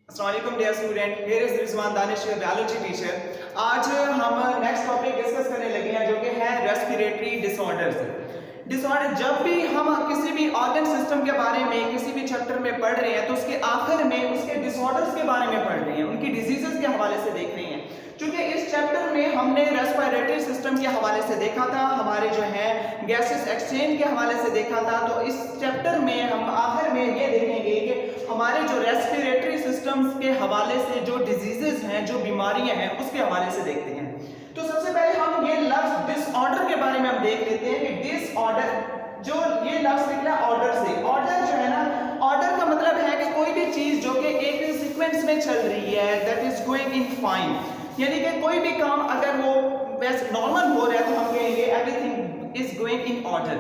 अस्सलाम वालेकुम dear student, here is Rizwan Danish your biology teacher. आज हम नेक्स्ट टॉपिक डिस्कस करने लगे हैं जो कि है रेस्पिरेटरी डिसऑर्डर। जब भी हम किसी भी ऑर्गन सिस्टम के बारे में किसी भी चैप्टर में पढ़ रहे हैं तो उसके आखिर में उसके डिसऑर्डर्स के बारे में पढ़ रहे हैं, उनकी डिजीजेस के हवाले से देख रहे हैं। क्योंकि इस चैप्टर में हमने रेस्पिरेटरी सिस्टम के हवाले से देखा था, हमारे जो है गैसेस एक्सचेंज के हवाले से देखा था। तो इस चैप्टर में हम आखिर में ये देखेंगे कि हमारे जो रेस्पिरेटरी सिस्टम्स के हवाले से जो डिजीजेस हैं, जो बीमारियां हैं, उसके हवाले से देखते हैं। तो सबसे पहले हम ये लफ्ज डिसऑर्डर के बारे में हम देख लेते हैं कि डिसऑर्डर, जो ये लफ्ज निकला ऑर्डर से। ऑर्डर जो है ना, ऑर्डर का मतलब है कि कोई भी चीज जो कि एक सीक्वेंस में चल रही है, that is going in fine, यानी कि कोई भी काम अगर वो वैसे नॉर्मल हो रहा है तो हम कहेंगे everything is going in order.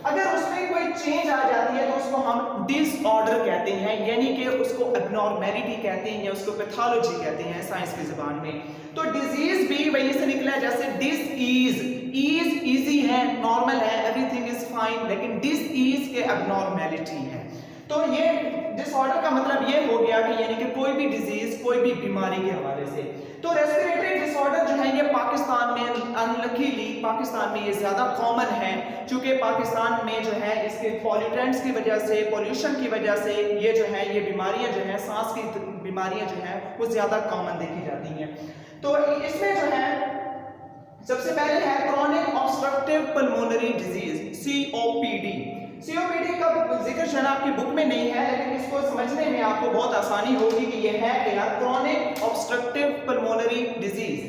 अगर उसमें कोई चेंज आ जाती है तो उसको हम डिसऑर्डर कहते हैं, यानी कि उसको एब्नॉर्मैलिटी कहते हैं या उसको पैथोलॉजी कहते हैं साइंस की जुबान में। तो डिजीज भी वहीं से निकला है, जैसे डिस ईज इजी है, नॉर्मल है, एवरीथिंग इज फाइन, लेकिन डिस ईज के एब्नॉर्मैलिटी है। तो ये डिसऑर्डर का मतलब ये हो गया कि यानी कि कोई भी डिजीज, कोई भी बीमारी के हवाले से। तो रेस्पिरेटरी डिसऑर्डर जो है ये पाकिस्तान में अनलकीली पाकिस्तान में ये ज्यादा कॉमन है, क्योंकि पाकिस्तान में जो है इसके पॉल्यूटेंट्स की वजह से, पोल्यूशन की वजह से ये जो है ये बीमारियां जो है, सांस की बीमारियां जो है वो ज्यादा कॉमन देखी जाती हैं। तो इसमें जो है सबसे पहले है chronic obstructive pulmonary disease, COPD। COPD का जिक्र शायद आपकी बुक में नहीं है, लेकिन इसको समझने में आपको बहुत आसानी होगी कि यह है क्या, क्रॉनिक ऑब्स्ट्रक्टिव पल्मोनरी डिजीज।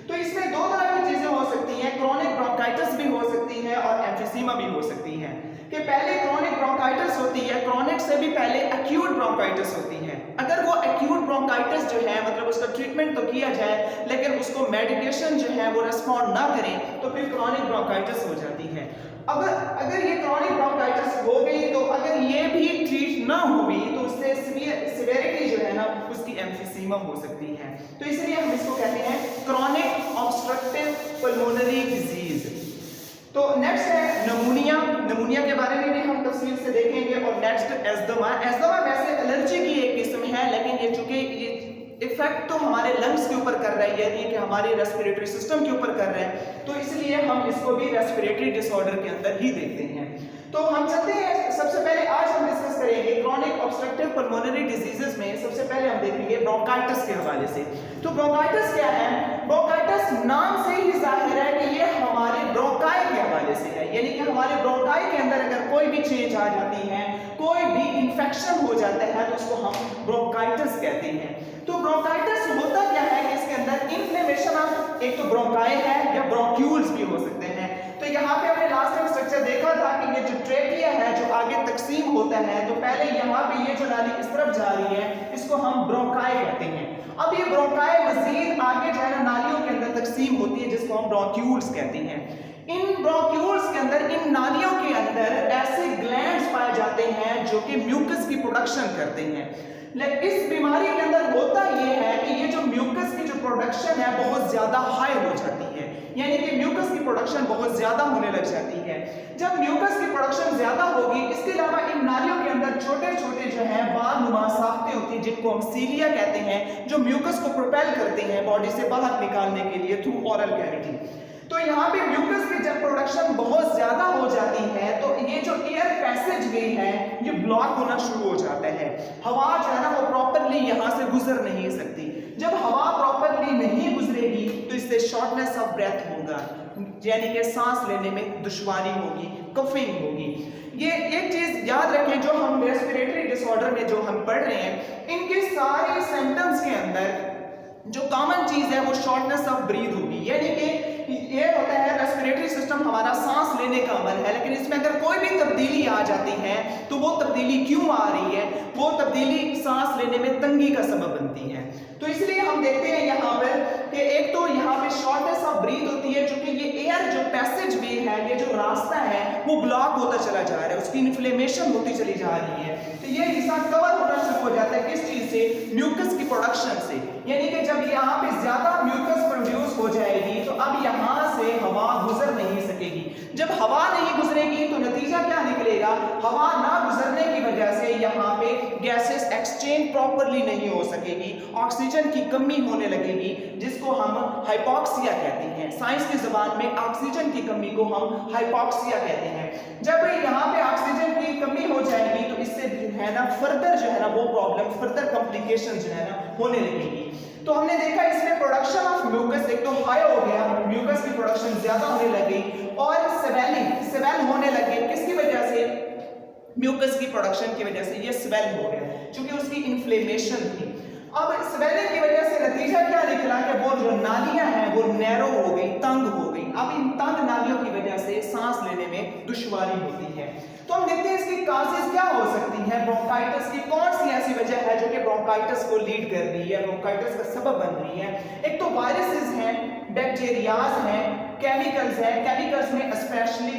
तो इसमें दो तरह की चीजें हो सकती हैं, क्रॉनिक ब्रोंकाइटिस भी हो सकती है और एम्फिसीमा भी हो सकती है। कि पहले क्रॉनिक ब्रोंकाइटिस होती है, क्रॉनिक से भी पहले एक्यूट ब्रोंकाइटिस होती है। अगर वो एक्यूट ब्रोंकाइटिस जो है मतलब उसका ट्रीटमेंट तो किया जाए लेकिन उसको मेडिकेशन जो है वो रिस्पॉन्ड ना करें तो फिर क्रॉनिक ब्रोंकाइटिस हो जाती है। अगर ये क्रॉनिक ब्रोंकाइटिस हो गई तो अगर ये भी ट्रीट ना हुई तो उससे सिवियरिटी जो है ना उसकी एम्फिसीमा हो सकती है। तो इसलिए हम इसको कहते हैं क्रॉनिक ऑब्स्ट्रक्टिव पल्मोनरी डिजीज। तो नेक्स्ट है नमूनिया के बारे में भी हम तफसील से देखेंगे। और नेक्स्ट एस्थमा वैसे एलर्जी की एक किस्म है, लेकिन ये चूंकि ये इफेक्ट तो हमारे लंग्स के ऊपर कर रहा है, यानी कि हमारे रेस्पिरेटरी सिस्टम के ऊपर कर रहा है, तो इसलिए हम इसको भी रेस्पिरेटरी डिसऑर्डर के अंदर ही देखते हैं। तो हम चलते हैं, सबसे पहले आज हम डिस्कस करेंगे क्रॉनिक ऑब्स्ट्रक्टिव पल्मोनरी डिजीजेस में। सबसे पहले हम देखेंगे ब्रोंकाइटिस के हवाले से। तो ब्रोंकाइटिस क्या है? ब्रोंकाइटिस नाम से ही जाहिर है कि ये हमारे ब्रोंकाई के हवाले से है, यानी कि हमारे ब्रोंकाई के अंदर अगर कोई भी चेंज आ जाती है, कोई भी इंफेक्शन हो जाता है तो उसको हम ब्रोंकाइटिस कहते हैं। तो ब्रोंकाइटिस होता क्या है कि इसके अंदर इन्फ्लेमेशन ऑफ एक तो ब्रोंकाई है या ब्रोंक्यूल्स भी हो सकते हैं। तो यहाँ पे हमने लास्ट टाइम स्ट्रक्चर देखा था कि ये जो ट्रेकिया है जो आगे तकसीम होता है, तो पहले यहाँ पे ये जो नाली इस तरफ जा रही है इसको हम ब्रोंकाई कहते हैं। अब ये ब्रोंकाई मजीद आगे जो है ना नालियों के अंदर तकसीम होती है जिसको हम ब्रोंक्यूल्स कहते हैं। इन ब्रोंक्यूल्स के अंदर, इन नालियों के अंदर ऐसे ग्लैंड्स पाए जाते हैं जो कि म्यूकस की प्रोडक्शन करते हैं। लेकिन इस बीमारी के अंदर होता यह है कि ये जो म्यूकस की जो प्रोडक्शन है बहुत ज्यादा हाई हो जाती है, यानी कि म्यूकस की प्रोडक्शन बहुत ज्यादा होने लग जाती है। जब म्यूकस की प्रोडक्शन ज्यादा होगी, इसके अलावा इन नालियों के अंदर छोटे छोटे जो है बाल नुमा साख्तें होती हैं जिनको हम सीलिया कहते हैं, जो म्यूकस को प्रोपेल करते हैं बॉडी से बाहर निकालने के लिए थ्रू ओरल कैविटी। तो यहाँ पे म्यूकस की जब प्रोडक्शन बहुत ज्यादा हो जाती है तो ये जो एयर पैसेज वे है ये ब्लॉक होना शुरू हो जाता है। हवा जो है ना वो प्रॉपरली यहाँ से गुजर नहीं सकती। जब हवा प्रॉपरली नहीं गुजरेगी तो इससे शॉर्टनेस ऑफ ब्रेथ होगा, यानी कि सांस लेने में दुश्वारी होगी, कफिंग होगी। ये एक चीज याद रखें, जो हम रेस्पिरेटरी डिसऑर्डर में जो हम पढ़ रहे हैं, इनके सारे सिम्टम्स के अंदर जो कॉमन चीज है वो शॉर्टनेस ऑफ ब्रीथ होगी। यानी कि ये होता है रेस्पिरेटरी सिस्टम हमारा सांस लेने का अमल है, लेकिन इसमें अगर कोई भी तब्दीली आ जाती है तो वो तब्दीली क्यों आ रही है? वो तब्दीली सांस लेने में तंगी का सबब बनती है। तो इसलिए हम देखते हैं यहाँ पर कि एक तो यहाँ पे शॉर्टनेस ऑफ ब्रीथ होती है, क्योंकि ये एयर जो पैसेज वे है, ये जो रास्ता है वो ब्लॉक होता चला जा रहा है, उसकी इन्फ्लेमेशन होती चली जा रही है। तो ये हिस्सा कवर होना शुरू हो जाता है किस चीज से? म्यूकस की प्रोडक्शन से। यानी कि जब यहाँ पे ज्यादा म्यूकस प्रोड्यूस हो जाएगी तो अब यहाँ से हवा गुजर नहीं सकेगी। जब हवा नहीं गुजरेगी तो नतीजा क्या निकलेगा, हवा ना गुजरने की वजह से यहाँ पे गैसेस एक्सचेंज प्रॉपरली नहीं हो सकेगी, ऑक्सीजन की कमी होने लगेगी, जिसको हम हाइपोक्सिया कहते हैं। साइंस की जुबान में ऑक्सीजन की कमी को हम हाइपोक्सिया कहते हैं। जब यहाँ पे ऑक्सीजन की कमी हो जाएगी तो इससे जो है ना फर्दर जो है ना वो प्रॉब्लम, फर्दर कॉम्प्लिकेशन जो है ना होने लगेगी। तो हमने देखा इसमें प्रोडक्शन ऑफ म्यूकस एक तो हाई हो गया, म्यूकस की प्रोडक्शन ज्यादा होने लगी और स्वेल होने लगे। किसकी वजह से, म्यूकस की प्रोडक्शन की वजह से ये स्वेल हो गया, क्योंकि उसकी इन्फ्लेमेशन थी। अब स्वेलिंग की वजह से नतीजा क्या निकला कि वो जो नालियां हैं वो नैरो हो गई, तंग हो गई। अब इन तंग नालियों की वजह से सांस लेने में दुश्वारी होती है। तो हम देखते हैं इसकी काजेस क्या हो सकती हैं। ब्रोंकाइटिस की कौन सी ऐसी वजह है जो कि ब्रोंकाइटिस को लीड कर रही है, ब्रोंकाइटिस का सबब बन रही है। एक तो वायरसेस हैं, बैक्टीरियाज हैं, केमिकल्स हैं। केमिकल्स में specially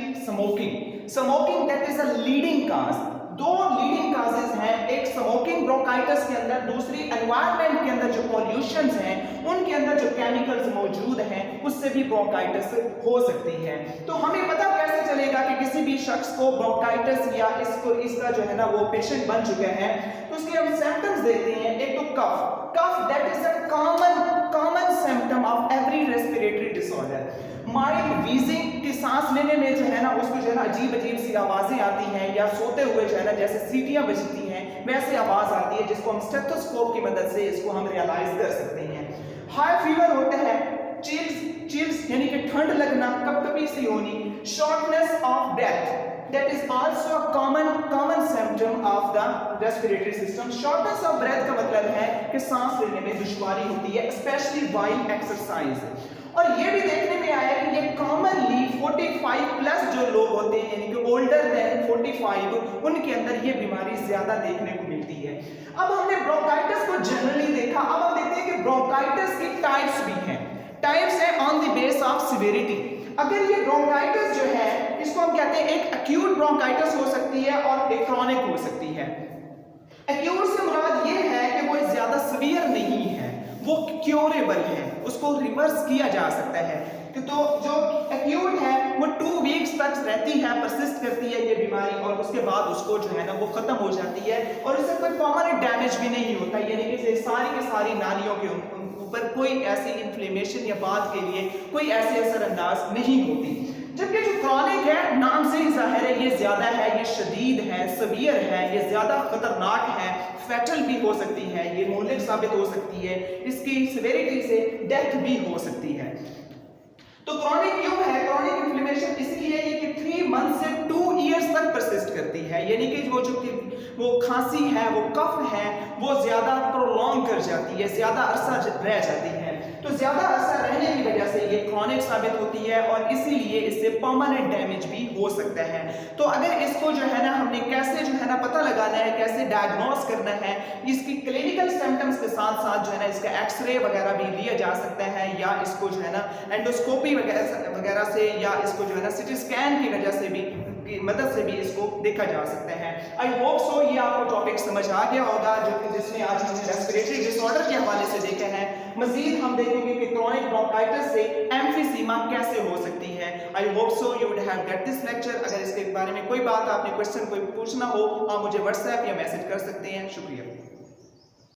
smoking that is a leading cause. दो लीडिंग काजेस हैं, एक स्मोकिंग ब्रोंकाइटिस के अंदर, दूसरी एनवायरनमेंट के अंदर जो पॉल्यूशंस हैं उनके अंदर जो केमिकल्स मौजूद हैं उससे भी ब्रोंकाइटिस हो सकती है। तो हमें पता कैसे चलेगा कि किसी भी शख्स को ब्रोंकाइटिस या इसका जो है ना वो पेशेंट बन चुके हैं। तो उसके हम सिम्टम्स देखते हैं। एक तो cough that is a common symptom of every respiratory disorder. Mild wheezing की सांस लेने में जो है ना उसको जो है ना अजीब सी आवाजें आती हैं, या सोते हुए जो है ना जैसे सीटियां बजती हैं वैसे आवाज आती है, जिसको हम स्टेथोस्कोप की मदद से इसको हम रियलाइज कर सकते हैं। हाई फीवर होता है, चिल्स यानी कि ठंड लगना, कपकपी सी होनी, shortness of breath that is also a common symptom of the respiratory system. Shortness of breath का मतलब है कि सांस लेने में दुश्वारी होती है, स्पेशली व्हाइल एक्सरसाइज। और ये भी देखने में आया कि ये कॉमनली 45 प्लस जो लोग होते हैं यानी कि ओल्डर देन 45 उनके अंदर ये बीमारी ज्यादा देखने को मिलती है। अब हमने ब्रोंकाइटिस को जनरली देखा, अब हम देखते हैं कि ब्रोंकाइटिस की टाइप्स भी हैं। टाइप्स है on the base of severity. अगर ये ब्रोंकाइटिस जो है इसको हम कहते हैं एक एक्यूट ब्रोंकाइटिस हो सकती है और एक क्रॉनिक हो सकती है। एक्यूट से मुराद ये है कि वो ज्यादा सीवियर नहीं है, वो क्योरेबल है, उसको रिवर्स किया जा सकता है। तो जो एक्यूट है वो 2 वीक्स तक रहती है, परसिस्ट करती है ये बीमारी, और उसके बाद उसको जो है ना वो खत्म हो जाती है और उससे कोई परमानेंट डैमेज भी नहीं होता, यानी कि सारी की सारी नालियों के ऊपर कोई ऐसी इन्फ्लेमेशन या बात के लिए कोई ऐसे असरअंदाज नहीं होती। जबकि जो क्रॉनिक है नाम से ही जाहिर है ये ज्यादा है, ये शदीद है, सवियर है, ये ज्यादा खतरनाक है, फैटल भी हो सकती है, ये मोहलिक साबित हो सकती है, इसकी सिवियरिटी से डेथ भी हो सकती है। तो क्रॉनिक क्यों है? क्रॉनिक इन्फ्लेमेशन इसलिए है कि 3 मंथ से 2 इयर्स तक परसिस्ट करती है, यानी कि वो खांसी है, वो कफ है, वो ज्यादा प्रोलॉन्ग कर जाती है, ज्यादा अरसा रह जाती है। तो ज्यादा अरसा रहने की वजह से ये क्रॉनिक साबित होती है और इसीलिए इससे परमानेंट डैमेज भी हो सकता है। तो अगर इसको जो है ना हमने कैसे जो है ना पता लगाना है, कैसे डायग्नोस करना है, इसकी क्लिनिकल सिम्टम्स के साथ साथ जो है ना इसका एक्सरे वगैरह भी लिया जा सकता है, या इसको जो है ना एंडोस्कोपी वगैरह से, या इसको जो है ना सिटी स्कैन की वजह से भी की मदद से भी इसको देखा जा सकता है। आई होप सो ये आपको टॉपिक समझ आ गया होगा, जो जिसमें आज हमने रेस्पिरेटरी डिसऑर्डर के हवाले से देखा है। मजीद हम देखेंगे कि क्रॉनिक ब्रोंकाइटिस से एम्फीसीमा कैसे हो सकती है। I hope so you would have get this lecture. अगर इसके बारे में कोई बात, आपने क्वेश्चन कोई पूछना हो, आप मुझे व्हाट्सएप या मैसेज कर सकते हैं। शुक्रिया।